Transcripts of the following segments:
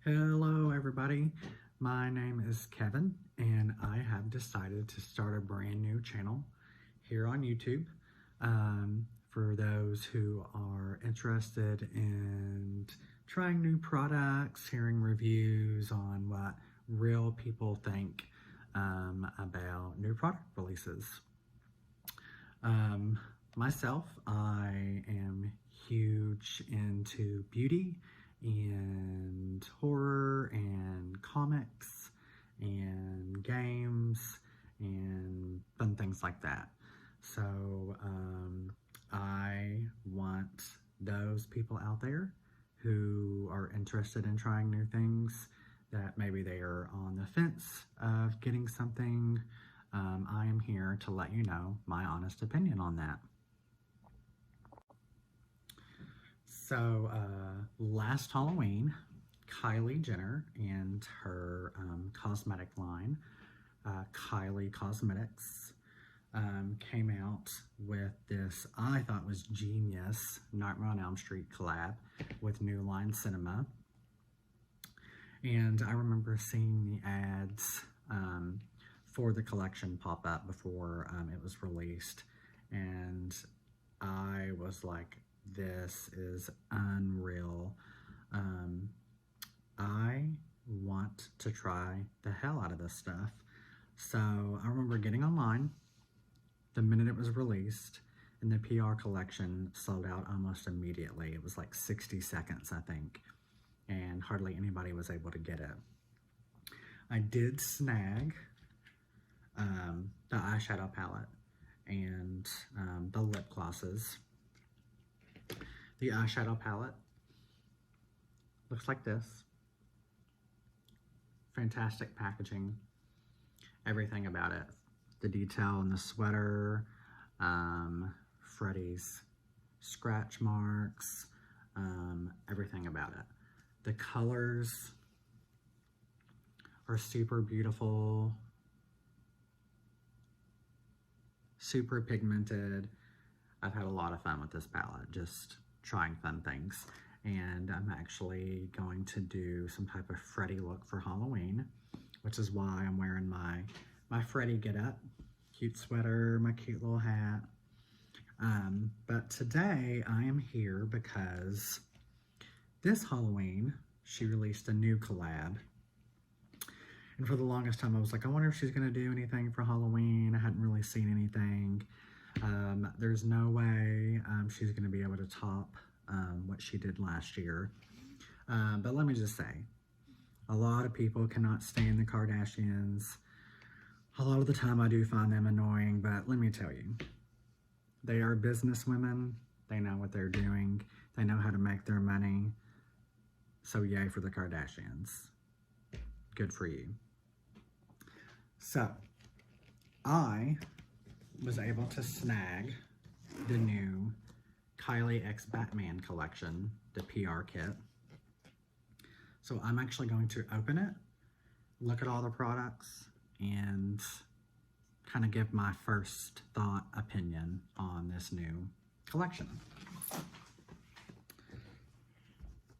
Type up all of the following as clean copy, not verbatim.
Hello everybody, my name is Kevin and I have decided to start a brand new channel here on YouTube for those who are interested in trying new products, hearing reviews on what real people think about new product releases. Myself, I am huge into beauty and horror and comics and games and fun things like that. So I want those people out there who are interested in trying new things, that maybe they are on the fence of getting something. I am here to let you know my honest opinion on that. So last Halloween, Kylie Jenner and her cosmetic line, Kylie Cosmetics, came out with this, I thought was genius, Nightmare on Elm Street collab with New Line Cinema. And I remember seeing the ads for the collection pop up before it was released, and I was like, this is unreal. I want to try the hell out of this stuff. So I remember getting online the minute it was released, and the PR collection sold out almost immediately. It was like 60 seconds, I think, and hardly anybody was able to get it. I did snag the eyeshadow palette and the lip glosses. The eyeshadow palette looks like this. Fantastic packaging, everything about it. The detail in the sweater, Freddy's scratch marks, everything about it. The colors are super beautiful, super pigmented. I've had a lot of fun with this palette, just trying fun things. And I'm actually going to do some type of Freddy look for Halloween, which is why I'm wearing my Freddy getup, cute sweater, my cute little hat. But today I am here because this Halloween, she released a new collab. And for the longest time, I was like, I wonder if she's gonna do anything for Halloween. I hadn't really seen anything. There's no way she's gonna be able to top what she did last year. But let me just say, a lot of people cannot stand the Kardashians. A lot of the time I do find them annoying, but let me tell you, they are business women. They know what they're doing. They know how to make their money. So yay for the Kardashians. Good for you. So I was able to snag the new Kylie X Batman collection, the PR kit. So I'm actually going to open it, look at all the products, and kind of give my first thought opinion on this new collection.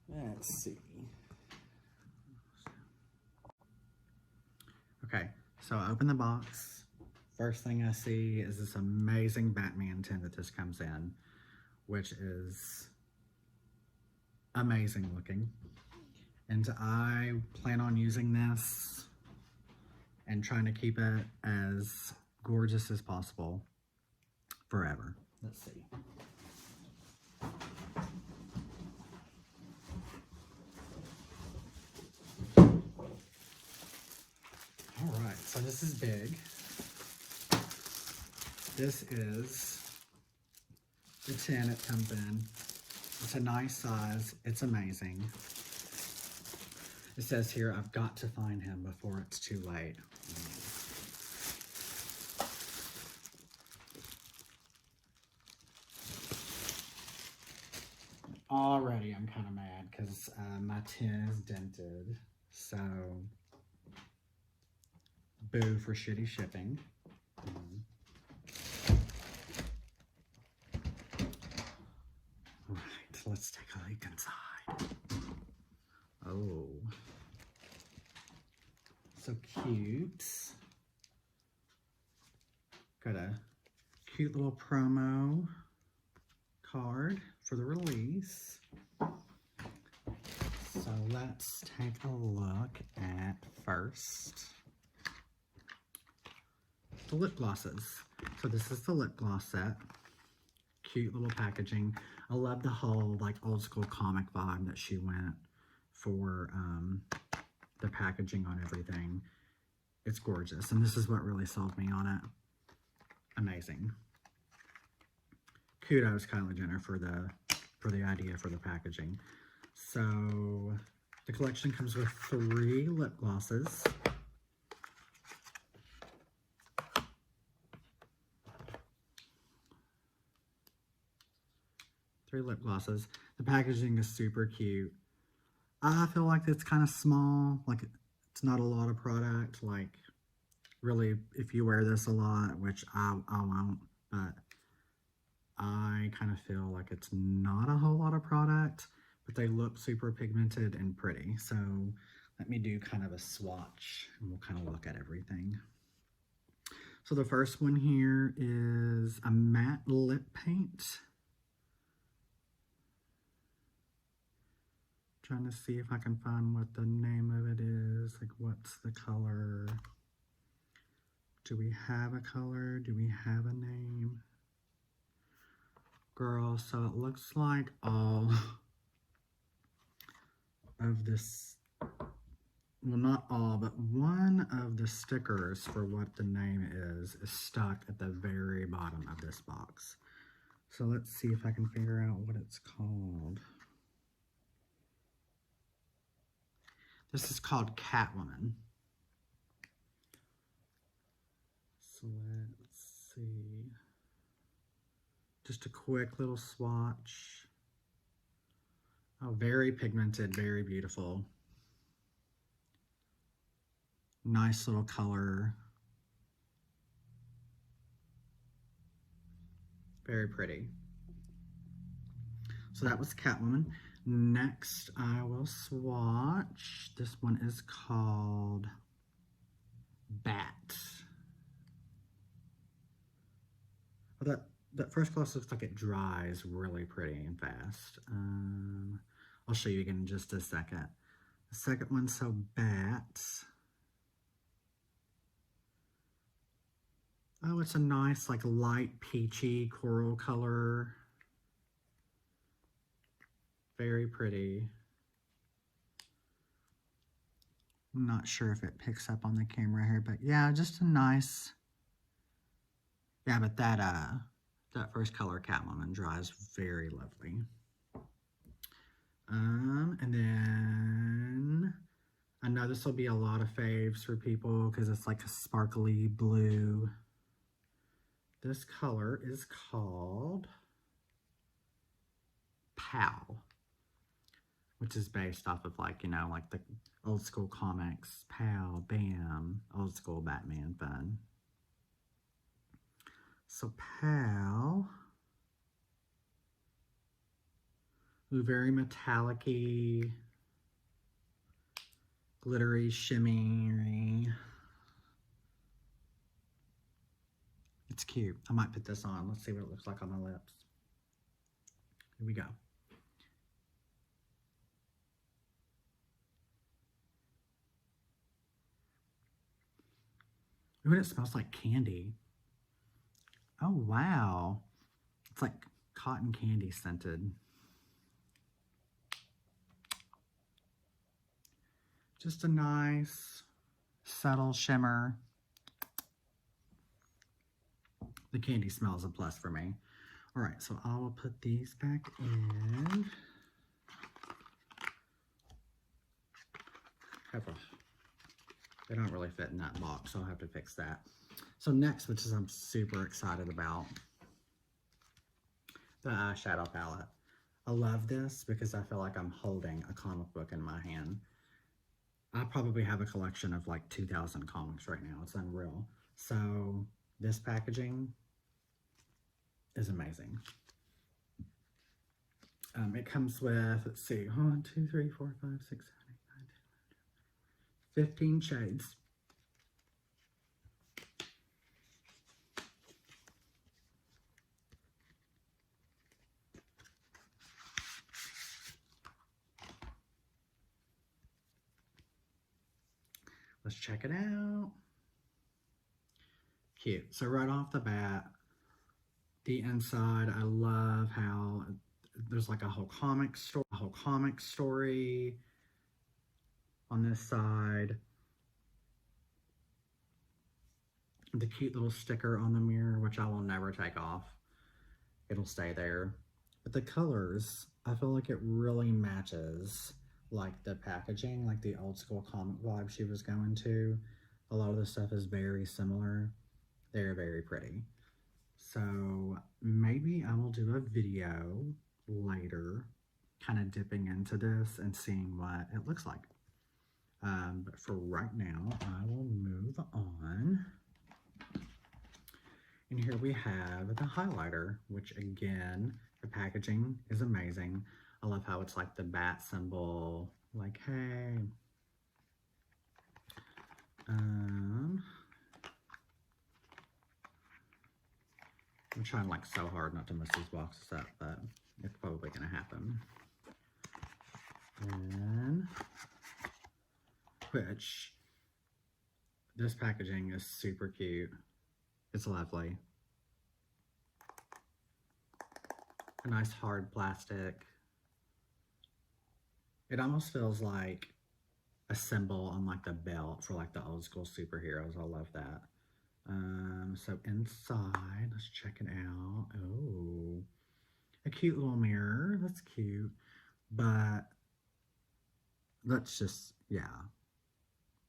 Let's see. Okay, so I open the box. First thing I see is this amazing Batman tin that this comes in, which is amazing looking. And I plan on using this and trying to keep it as gorgeous as possible forever. Let's see. All right, so this is big. This is the tin it comes in. It's a nice size. It's amazing. It says here, I've got to find him before it's too late. Already I'm kind of mad because my tin is dented. So, boo for shitty shipping. Right, let's take a look inside. Oh, So cute. Got a cute little promo card for the release. So let's take a look at first the lip glosses. So this is the lip gloss set. Cute little packaging. I love the whole like old school comic vibe that she went for the packaging on everything. It's gorgeous, and this is what really sold me on it. Amazing. Kudos, Kylie Jenner, for the idea for the packaging. So the collection comes with 3 lip glosses. The packaging is super cute. I feel like it's kind of small, like it's not a lot of product. Like really, if you wear this a lot, which I won't, but I kind of feel like it's not a whole lot of product, but they look super pigmented and pretty. So let me do kind of a swatch and we'll kind of look at everything. So the first one here is a matte lip paint. Trying to see if I can find what the name of it is. Like, what's the color? Do we have a color? Do we have a name? Girl, so it looks like all of this, well, not all, but one of the stickers for what the name is stuck at the very bottom of this box. So let's see if I can figure out what it's called. This is called Catwoman. So let's see. Just a quick little swatch. Oh, very pigmented, very beautiful. Nice little color. Very pretty. So that was Catwoman. Next, I will swatch. This one is called Bat. Well, that first gloss looks like it dries really pretty and fast. I'll show you again in just a second. The second one, so Bat. Oh, it's a nice, like, light peachy coral color. Very pretty. I'm not sure if it picks up on the camera here, but yeah, just a nice. Yeah, but that first color, Catwoman, dries very lovely. And then I know this will be a lot of faves for people because it's like a sparkly blue. This color is called Pow, which is based off of, like, you know, like the old school comics, Pow, Bam, old school Batman fun. So Pow, ooh, very metallic-y, glittery, shimmery. It's cute. I might put this on. Let's see what it looks like on my lips. Here we go. Ooh, and it smells like candy. Oh, wow. It's like cotton candy scented. Just a nice, subtle shimmer. The candy smell is a plus for me. All right, so I will put these back in. They don't really fit in that box, so I'll have to fix that. So next, which is I'm super excited about, the eyeshadow palette. I love this because I feel like I'm holding a comic book in my hand. I probably have a collection of like 2,000 comics right now. It's unreal. So this packaging is amazing. It comes with, let's see, 1, 2, 3, 4, 5, 6, 7, 8, 9, 10, 15 shades. let's check it out. Cute. So right off the bat, the inside, I love how there's like a whole comic story on this side. The cute little sticker on the mirror, which I will never take off. It'll stay there. But the colors, I feel like it really matches like the packaging, like the old school comic vibe she was going to. A lot of the stuff is very similar. They're very pretty. So maybe I will do a video later kind of dipping into this and seeing what it looks like. But for right now, I will move on. And here we have the highlighter, which again, the packaging is amazing. I love how it's like the bat symbol, like, hey. I'm trying like so hard not to mess these boxes up, but it's probably gonna happen. And which this packaging is super cute. It's lovely. A nice hard plastic. It almost feels like a symbol on like the belt for like the old school superheroes. I love that. So inside, let's check it out. Oh, a cute little mirror. That's cute. But let's just, yeah.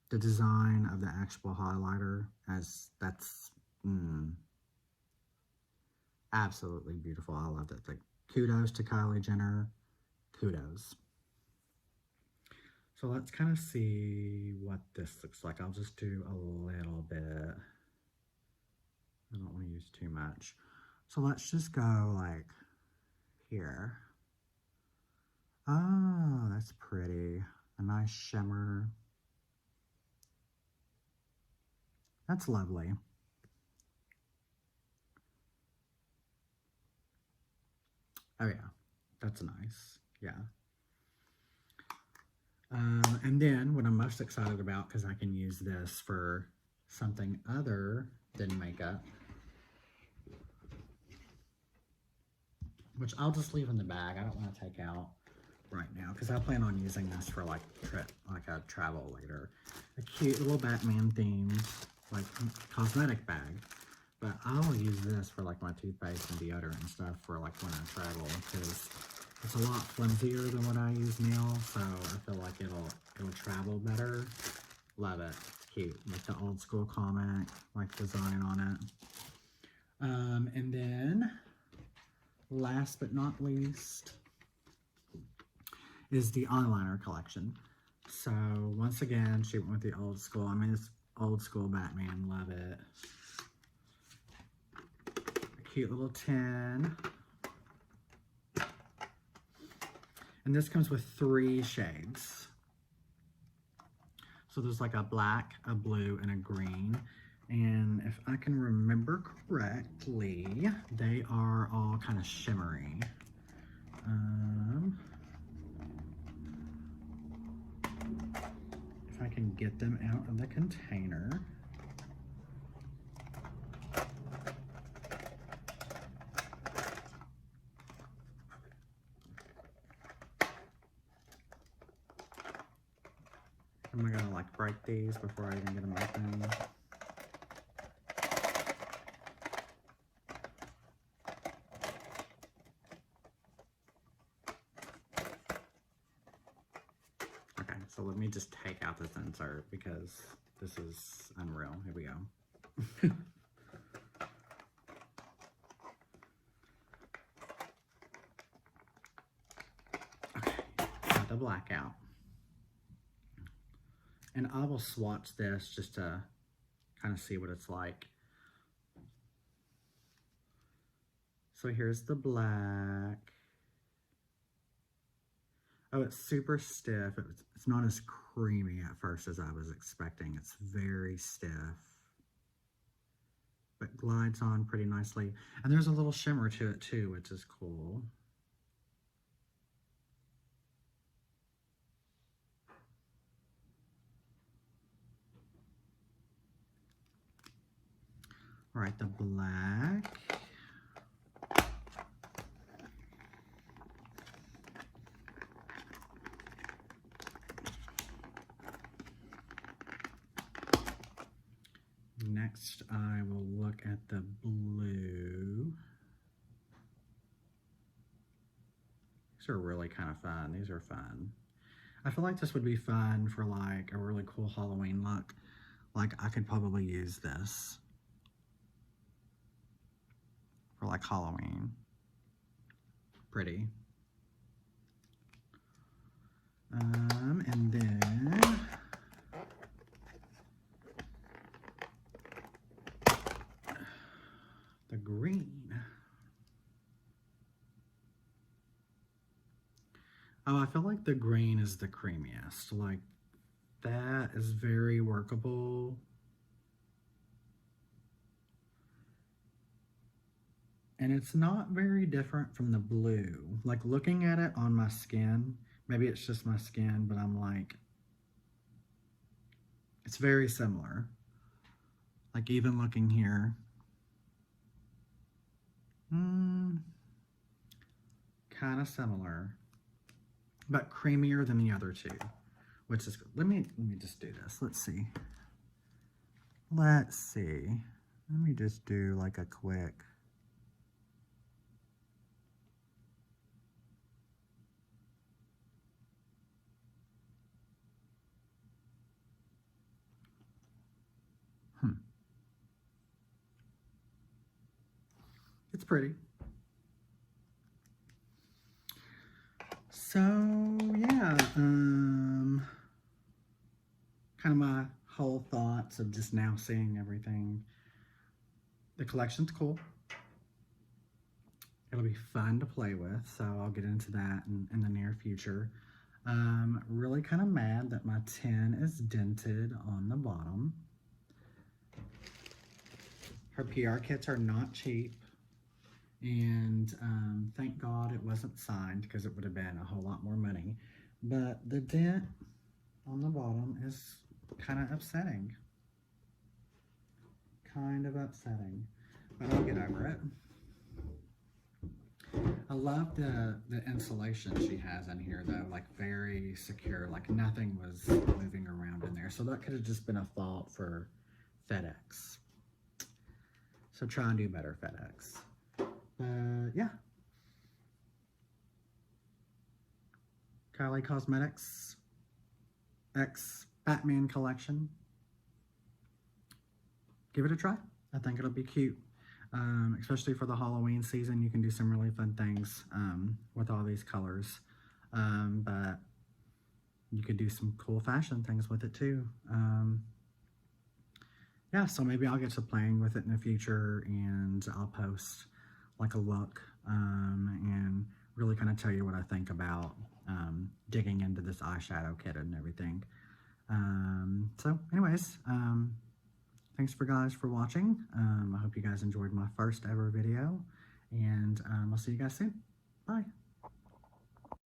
The design of the actual highlighter, that's absolutely beautiful. I love it. Like, kudos to Kylie Jenner. Kudos. So let's kind of see what this looks like. I'll just do a little bit. I don't want to use too much. So let's just go like here. Oh, that's pretty. A nice shimmer. That's lovely. Oh yeah, that's nice. Yeah. And then what I'm most excited about, because I can use this for something other than makeup, which I'll just leave in the bag. I don't want to take out right now because I plan on using this for like a travel later. A cute little Batman themed like cosmetic bag. But I'll use this for like my toothpaste and deodorant and stuff for like when I travel, because it's a lot flimsier than what I use now, so I feel like it'll travel better. Love it. It's cute. Like the old school comic like design on it. And then last but not least is the eyeliner collection. So once again, she went with the old school. I mean, it's old school Batman. Love it. A cute little tin. And this comes with 3 shades. So there's like a black, a blue, and a green. And if I can remember correctly, they are all kind of shimmery. If I can get them out of the container. Am I gonna like break these before I even get them open? Okay, so let me just take out this insert because this is unreal. Here we go. Okay, got the black out. And I will swatch this just to kind of see what it's like. So here's the black. Oh, it's super stiff. It's not as creamy at first as I was expecting. It's very stiff, but glides on pretty nicely. And there's a little shimmer to it too, which is cool. Right, the black. Next, I will look at the blue. These are really kind of fun. These are fun. I feel like this would be fun for like a really cool Halloween look. Like I could probably use this for like Halloween. Pretty. And then the green. Oh, I feel like the green is the creamiest. Like that is very workable. And it's not very different from the blue. Like looking at it on my skin, maybe it's just my skin, but I'm like, it's very similar. Like even looking here, kind of similar, but creamier than the other two, which is good. Let me just do this. Let's see. Let me just do like a quick. It's pretty. So yeah, kind of my whole thoughts of just now seeing everything. The collection's cool. It'll be fun to play with, so I'll get into that in the near future. Really kind of mad that my tin is dented on the bottom. Her PR kits are not cheap, and thank God it wasn't signed because it would have been a whole lot more money. But the dent on the bottom is kind of upsetting. But I'll get over it. I love the insulation she has in here though, like very secure, like nothing was moving around in there. So that could have just been a fault for FedEx. So try and do better, FedEx. Yeah. Kylie Cosmetics X Batman collection. Give it a try. I think it'll be cute. Especially for the Halloween season, you can do some really fun things with all these colors. But you could do some cool fashion things with it too. Yeah, so maybe I'll get to playing with it in the future, and I'll post like a look and really kind of tell you what I think about digging into this eyeshadow kit and everything. So anyways, thanks guys for watching. I hope you guys enjoyed my first ever video, and I'll see you guys soon. Bye.